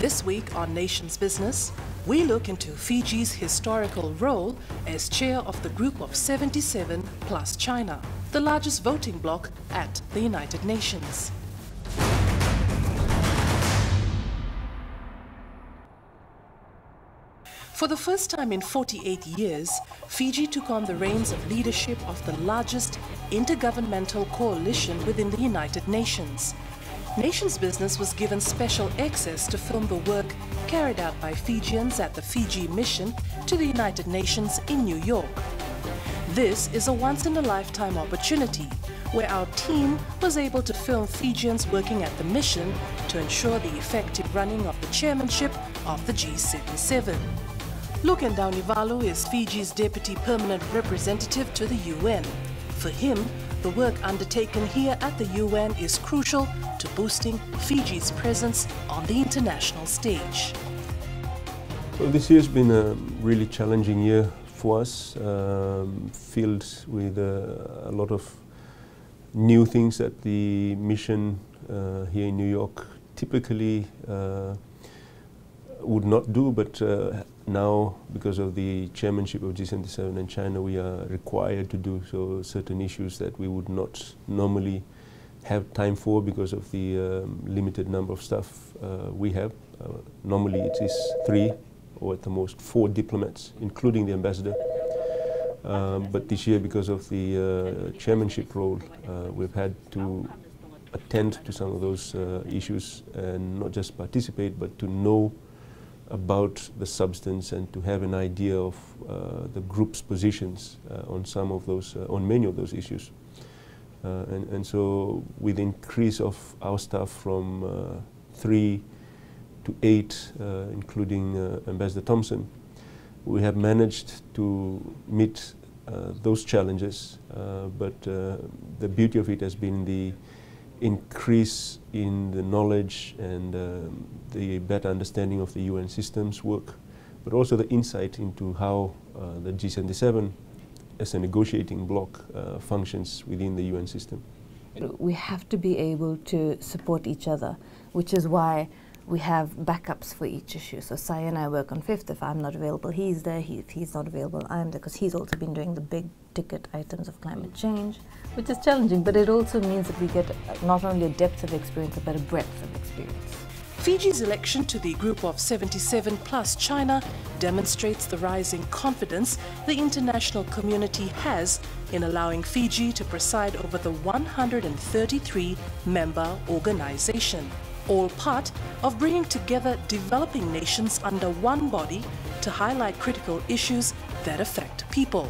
This week on Nations Business, we look into Fiji's historical role as chair of the Group of 77 plus China, the largest voting bloc at the United Nations. For the first time in 48 years, Fiji took on the reins of leadership of the largest intergovernmental coalition within the United Nations. Nations Business was given special access to film the work carried out by Fijians at the Fiji mission to the United Nations in New York. This is a once-in-a-lifetime opportunity where our team was able to film Fijians working at the mission to ensure the effective running of the chairmanship of the G77. Lukendau is Fiji's Deputy Permanent Representative to the UN. For him, the work undertaken here at the UN is crucial to boosting Fiji's presence on the international stage. Well, this year's been a really challenging year for us, filled with a lot of new things that the mission here in New York typically would not do, but now, because of the chairmanship of G77 and China, we are required to do so certain issues that we would not normally have time for because of the limited number of staff we have. Normally it is 3 or at the most 4 diplomats, including the ambassador. But this year, because of the chairmanship role, we've had to attend to some of those issues and not just participate, but to know about the substance and to have an idea of the group's positions on some of those, on many of those issues. And so with the increase of our staff from 3 to 8, including Ambassador Thompson, we have managed to meet those challenges, but the beauty of it has been the increase in the knowledge and the better understanding of the UN systems work, but also the insight into how the G77 as a negotiating bloc functions within the UN system. We have to be able to support each other, which is why we have backups for each issue. So Sai and I work on 5th. If I'm not available, he's there. If he's not available, I'm there, because he's also been doing the big ticket items of climate change, which is challenging, but it also means that we get not only a depth of experience, but a breadth of experience. Fiji's election to the Group of 77 plus China demonstrates the rising confidence the international community has in allowing Fiji to preside over the 133-member organization, all part of bringing together developing nations under one body to highlight critical issues that affect people.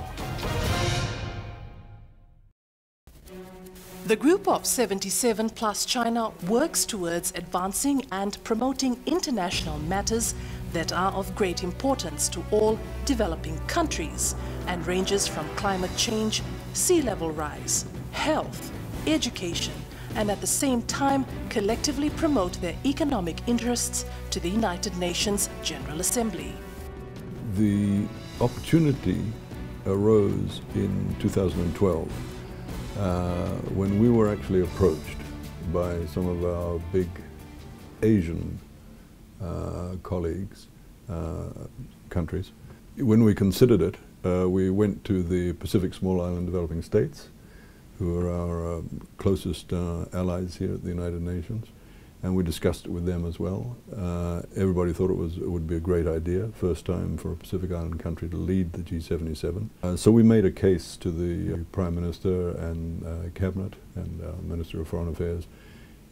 The Group of 77 plus China works towards advancing and promoting international matters that are of great importance to all developing countries and ranges from climate change, sea level rise, health, education, and at the same time collectively promote their economic interests to the United Nations General Assembly. The opportunity arose in 2012 when we were actually approached by some of our big Asian colleagues, countries. When we considered it, we went to the Pacific Small Island Developing States, who are our closest allies here at the United Nations, and we discussed it with them as well. Everybody thought it would be a great idea, first time for a Pacific Island country to lead the G77. So we made a case to the Prime Minister and Cabinet and Minister of Foreign Affairs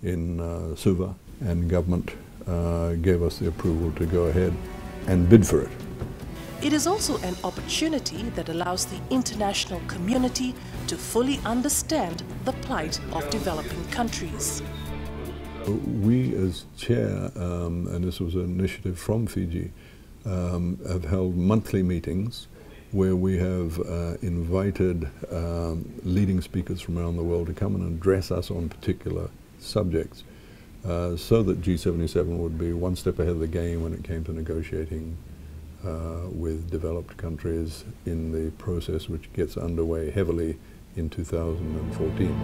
in Suva, and government gave us the approval to go ahead and bid for it. It is also an opportunity that allows the international community to fully understand the plight of developing countries. We as chair, and this was an initiative from Fiji, have held monthly meetings where we have invited leading speakers from around the world to come and address us on particular subjects, so that G77 would be one step ahead of the game when it came to negotiating with developed countries in the process which gets underway heavily in 2014.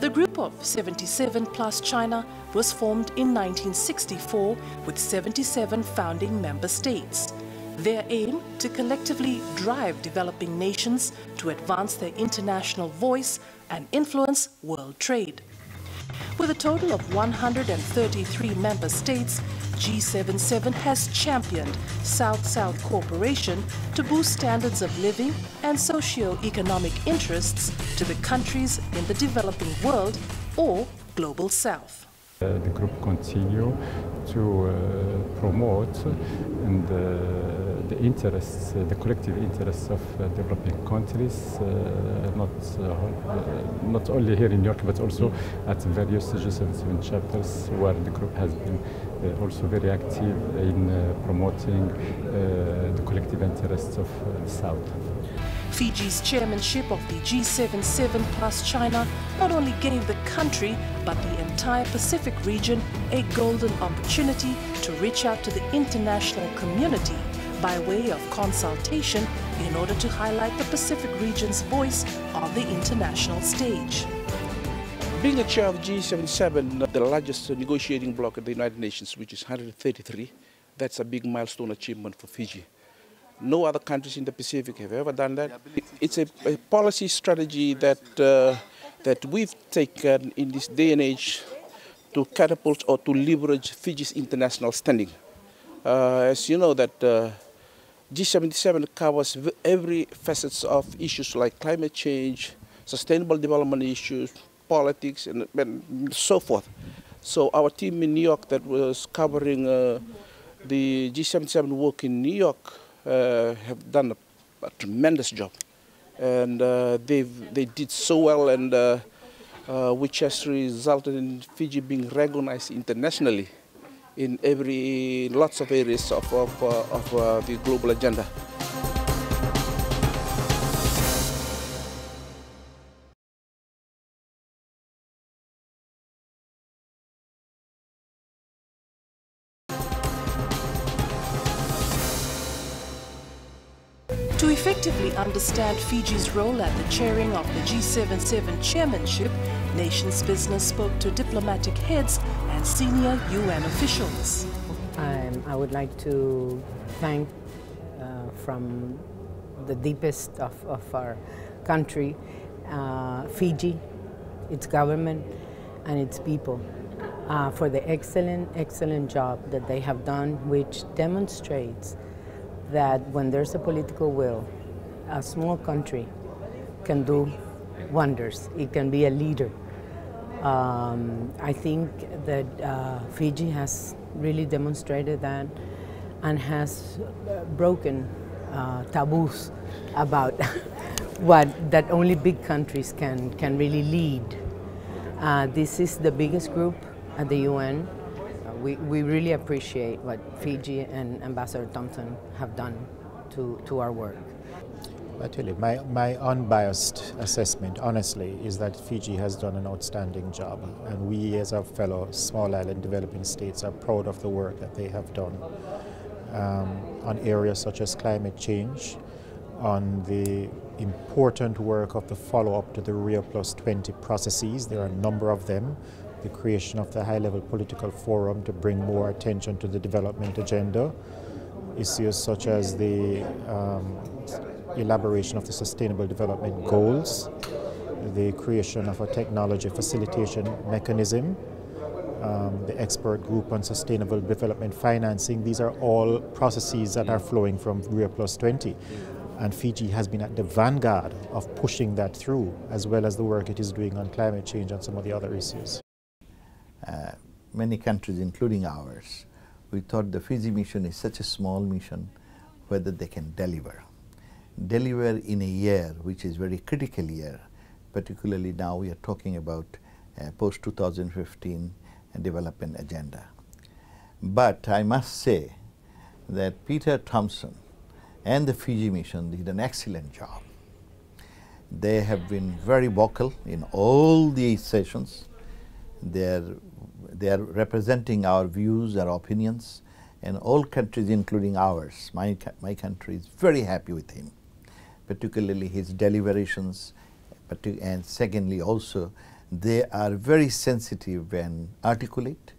The group of 77 plus China was formed in 1964 with 77 founding member states. Their aim to collectively drive developing nations to advance their international voice and influence world trade. With a total of 133 member states, G77 has championed South-South cooperation to boost standards of living and socio-economic interests to the countries in the developing world or global South. The group continue to promote and the interests, the collective interests of developing countries, not only here in New York but also at various G77 chapters, where the group has been also very active in promoting the collective interests of the South. Fiji's chairmanship of the G77 plus China not only gave the country but the entire Pacific region a golden opportunity to reach out to the international community by way of consultation in order to highlight the Pacific region's voice on the international stage. Being a chair of G77, the largest negotiating bloc at the United Nations, which is 133, that's a big milestone achievement for Fiji. No other countries in the Pacific have ever done that. It's a policy strategy that that we've taken in this day and age to catapult or to leverage Fiji's international standing. As you know, that G77 covers every facets of issues like climate change, sustainable development issues, politics, and so forth. So our team in New York that was covering the G77 work in New York have done a tremendous job, and they did so well, and which has resulted in Fiji being recognized internationally in lots of areas of the global agenda. To effectively understand Fiji's role at the chairing of the G77 chairmanship, Nations Business spoke to diplomatic heads and senior UN officials. I would like to thank from the deepest of our country, Fiji, its government and its people for the excellent job that they have done, which demonstrates that when there's a political will, a small country can do wonders. It can be a leader. I think that Fiji has really demonstrated that and has broken taboos about that only big countries can really lead. This is the biggest group at the UN. We really appreciate what Fiji and Ambassador Thompson have done to our work. Actually, my unbiased assessment, honestly, is that Fiji has done an outstanding job, and we as a fellow small island developing states are proud of the work that they have done on areas such as climate change, on the important work of the follow-up to the Rio+20 processes. There are a number of them. The creation of the high-level political forum to bring more attention to the development agenda, issues such as the elaboration of the Sustainable Development Goals, the creation of a technology facilitation mechanism, the expert group on sustainable development financing. These are all processes that are flowing from Rio+20. And Fiji has been at the vanguard of pushing that through, as well as the work it is doing on climate change and some of the other issues. Many countries, including ours, we thought the Fiji mission is such a small mission, whether they can deliver. Deliver in a year, which is very critical year, particularly now we are talking about post-2015 development agenda. But I must say that Peter Thompson and the Fiji mission did an excellent job. They have been very vocal in all these sessions. They are representing our views, our opinions, and all countries, including ours. My country is very happy with him, particularly his deliberations, and secondly also They are very sensitive and articulate,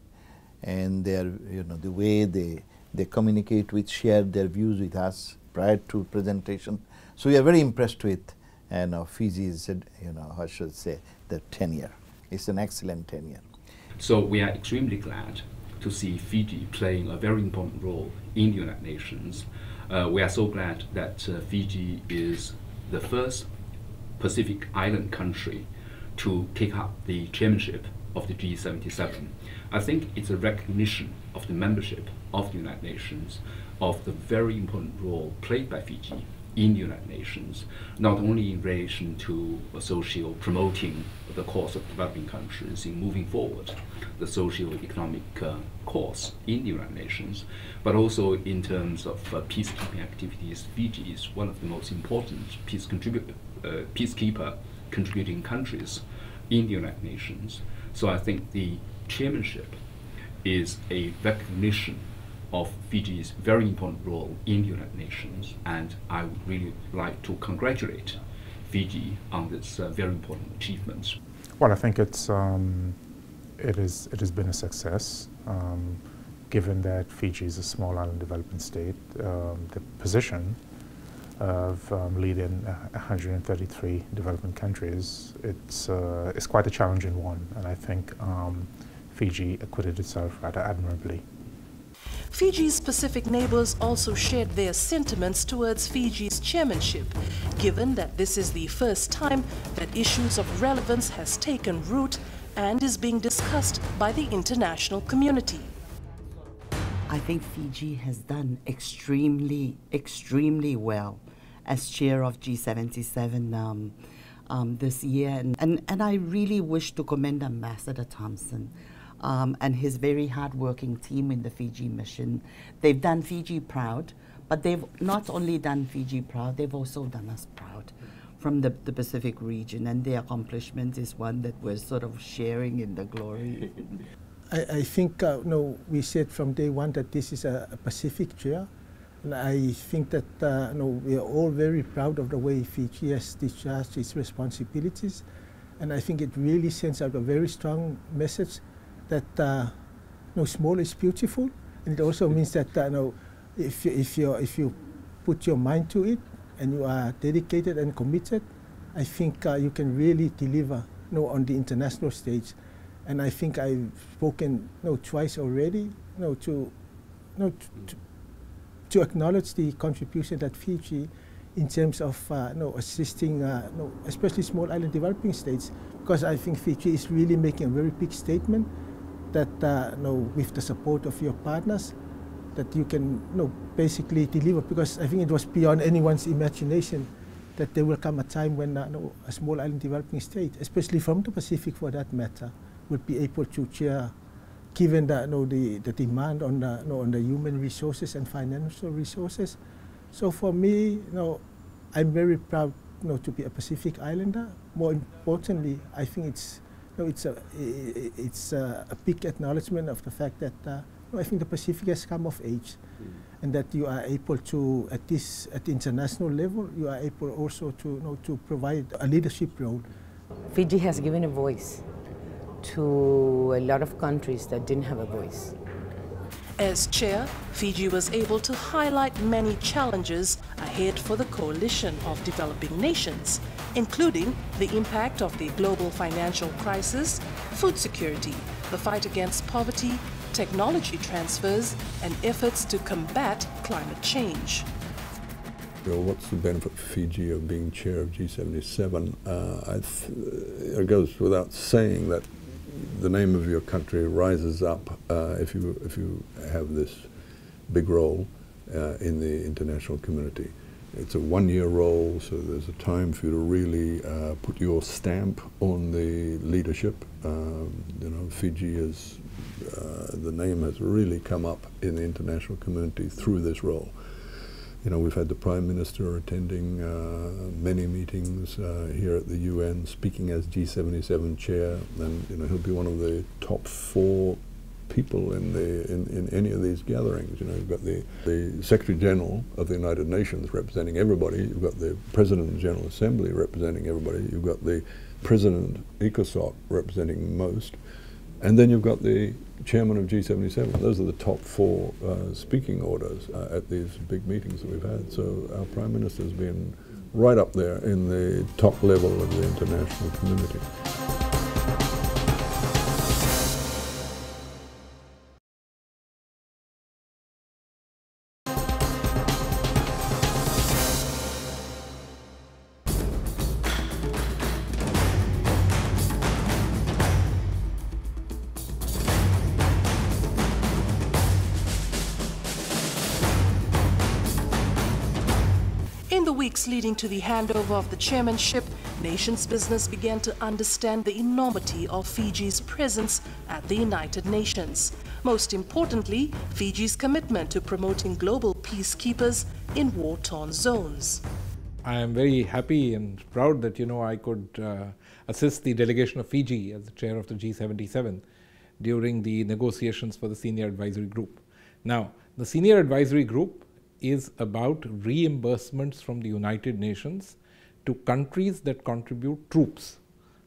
and they are, the way they communicate with, share their views with us prior to presentation. So we are very impressed with, Fiji's, how should I say, the tenure. It's an excellent tenure. So we are extremely glad to see Fiji playing a very important role in the United Nations. We are so glad that Fiji is the first Pacific Island country to take up the chairmanship of the G77. I think it's a recognition of the membership of the United Nations, of the very important role played by Fiji in the United Nations, not only in relation to promoting the cause of developing countries in moving forward the socio-economic course in the United Nations, but also in terms of peacekeeping activities. Fiji is one of the most important peacekeeper contributing countries in the United Nations. So I think the chairmanship is a recognition of Fiji's very important role in the United Nations, and I would really like to congratulate Fiji on this very important achievement. Well, I think it has been a success, given that Fiji is a small island developing state. The position of leading 133 developing countries, it's quite a challenging one, and I think Fiji acquitted itself rather admirably. Fiji's Pacific neighbors also shared their sentiments towards Fiji's chairmanship, given that this is the first time that issues of relevance has taken root and is being discussed by the international community. I think Fiji has done extremely, extremely well as chair of G77 this year. And I really wish to commend Ambassador Thompson and his very hard-working team in the Fiji mission. They've done Fiji proud, but they've not only done Fiji proud, they've also done us proud from the Pacific region, and their accomplishment is one that we're sort of sharing in the glory. I think we said from day one that this is a Pacific chair, and I think that we are all very proud of the way Fiji has discharged its responsibilities, and I think it really sends out a very strong message that small is beautiful, and it also means that if you put your mind to it and you are dedicated and committed, I think you can really deliver on the international stage. And I think I've spoken twice already to acknowledge the contribution that Fiji in terms of assisting especially small island developing states, because I think Fiji is really making a very big statement that with the support of your partners that you can basically deliver, because I think it was beyond anyone's imagination that there will come a time when a small island developing state, especially from the Pacific for that matter, would be able to chair, given the demand on the human resources and financial resources. So for me, I'm very proud to be a Pacific Islander. More importantly, I think it's a big acknowledgement of the fact that I think the Pacific has come of age, and that you are able to, at the international level, you are able also to provide a leadership role. Fiji has given a voice to a lot of countries that didn't have a voice. As chair, Fiji was able to highlight many challenges ahead for the coalition of developing nations, including the impact of the global financial crisis, food security, the fight against poverty, technology transfers, and efforts to combat climate change. Well, what's the benefit for Fiji of being chair of G77? It goes without saying that the name of your country rises up if you have this big role in the international community. It's a one-year role, so there's a time for you to really put your stamp on the leadership. Fiji is, the name has really come up in the international community through this role. We've had the Prime Minister attending many meetings here at the UN, speaking as G77 chair, and he'll be one of the top 4 people in any of these gatherings. You've got the Secretary General of the United Nations representing everybody. You've got the President of the General Assembly representing everybody. You've got the President ECOSOC representing most, and then you've got the chairman of G77. Those are the top four speaking orders at these big meetings that we've had. So our Prime Minister has been right up there in the top level of the international community. In the weeks leading to the handover of the chairmanship, nations business began to understand the enormity of Fiji's presence at the United Nations. Most importantly, Fiji's commitment to promoting global peacekeepers in war-torn zones. I am very happy and proud that, I could assist the delegation of Fiji as the chair of the G77 during the negotiations for the Senior Advisory Group. Now, the Senior Advisory Group is about reimbursements from the United Nations to countries that contribute troops.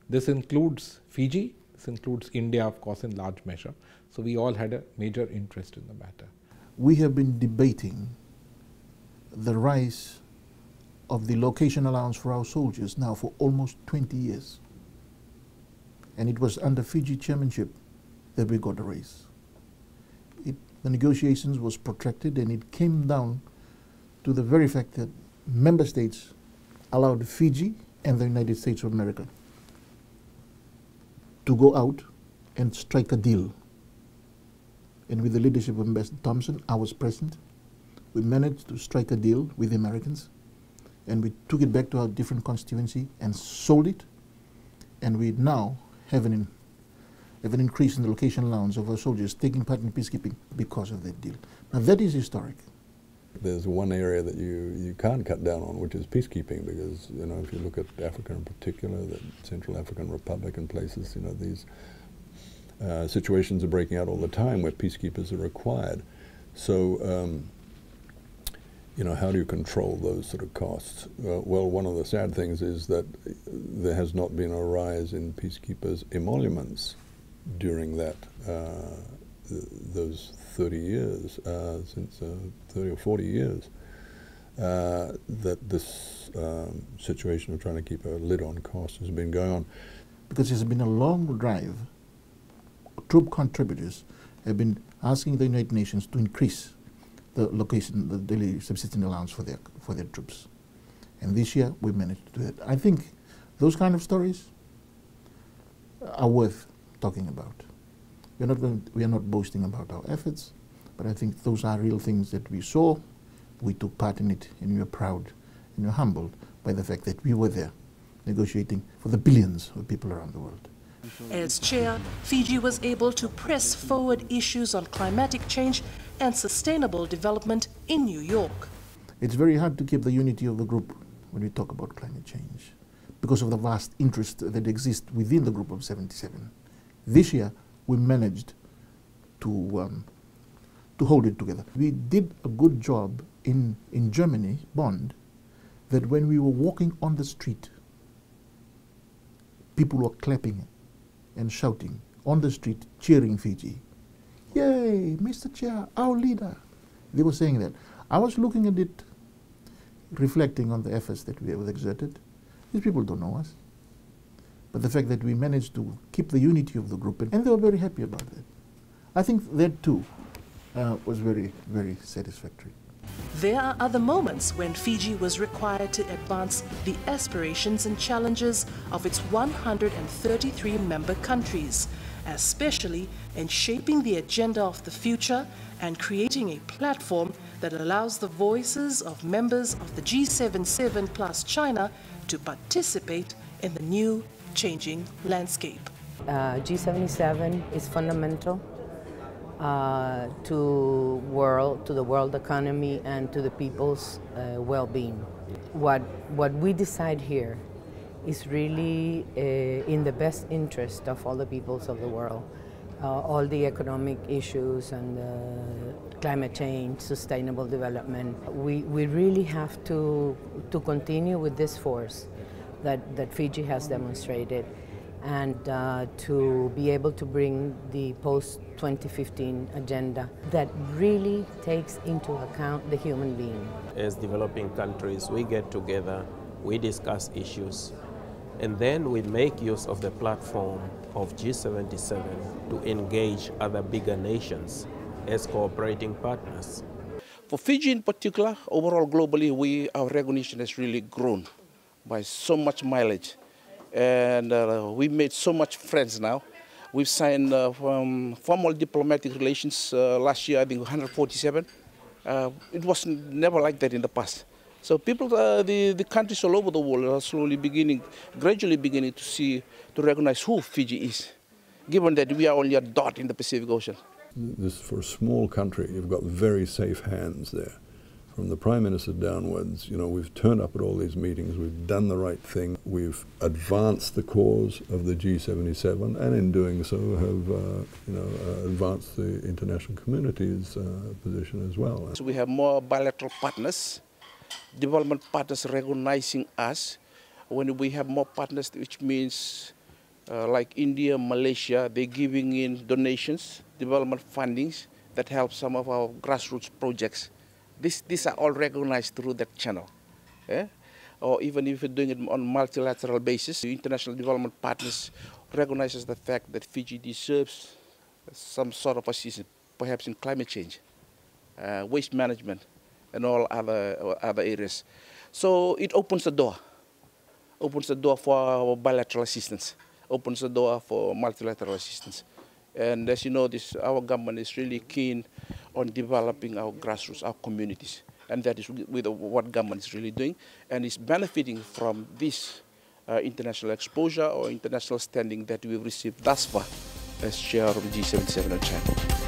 This includes Fiji, this includes India, of course, in large measure. So we all had a major interest in the matter. We have been debating the rise of the location allowance for our soldiers now for almost 20 years. And it was under Fiji chairmanship that we got a raise. The negotiations was protracted, and it came down to the very fact that member states allowed Fiji and the United States of America to go out and strike a deal. And with the leadership of Ambassador Thompson, I was present. We managed to strike a deal with the Americans, and we took it back to our different constituency and sold it, and we now have an increase in the location allowance of our soldiers taking part in peacekeeping because of that deal. Now that is historic. There's one area that you can't cut down on, which is peacekeeping, because if you look at Africa in particular, the Central African Republic and places, these situations are breaking out all the time where peacekeepers are required. So, how do you control those sort of costs? Well, one of the sad things is that there has not been a rise in peacekeepers' emoluments during that those 30 years, since 30 or 40 years, that this situation of trying to keep a lid on costs has been going on. Because it's been a long drive. Troop contributors have been asking the United Nations to increase the location, the daily subsistence allowance for their troops. And this year we managed to do it. I think those kind of stories are worth talking about. We are not boasting about our efforts, but I think those are real things that we saw, we took part in it, and we are proud and we are humbled by the fact that we were there negotiating for the billions of people around the world. As chair, Fiji was able to press forward issues on climatic change and sustainable development in New York. It's very hard to keep the unity of the group when we talk about climate change because of the vast interest that exists within the group of 77. This year, we managed to hold it together. We did a good job in Germany, Bonn, that when we were walking on the street, people were clapping and shouting on the street, cheering Fiji. Yay, Mr. Chair, our leader. They were saying that. I was looking at it, reflecting on the efforts that we have exerted. These people don't know us. But the fact that we managed to keep the unity of the group, and they were very happy about that. I think that too was very, very satisfactory. There are other moments when Fiji was required to advance the aspirations and challenges of its 133 member countries, especially in shaping the agenda of the future and creating a platform that allows the voices of members of the G77 plus China to participate in the new changing landscape. G77 is fundamental to the world economy and to the people's well-being. What we decide here is really in the best interest of all the peoples of the world. All the economic issues and climate change, sustainable development. We really have to continue with this force that Fiji has demonstrated, and to be able to bring the post-2015 agenda that really takes into account the human being. As developing countries, we get together, we discuss issues, and then we make use of the platform of G77 to engage other bigger nations as cooperating partners. For Fiji in particular, overall globally, our recognition has really grown by so much mileage. And we've made so much friends now. We've signed formal diplomatic relations last year, I think 147. It was never like that in the past. So people, the countries all over the world are slowly gradually beginning to recognize who Fiji is, given that we are only a dot in the Pacific Ocean. For a small country, you've got very safe hands there. From the Prime Minister downwards, we've turned up at all these meetings, we've done the right thing, we've advanced the cause of the G77, and in doing so have advanced the international community's position as well. So we have more bilateral partners, development partners recognizing us. When we have more partners, which means like India, Malaysia, they're giving in donations, development fundings that help some of our grassroots projects. These are all recognized through that channel. Or even if you're doing it on multilateral basis, the international development partners recognizes the fact that Fiji deserves some sort of assistance, perhaps in climate change, waste management, and all other areas. So it opens the door for our bilateral assistance, opens the door for multilateral assistance. And as you know, our government is really keen on developing our grassroots, our communities. And that is with what government is really doing, and is benefiting from this international exposure or international standing that we've received thus far as chair of the G77 in China.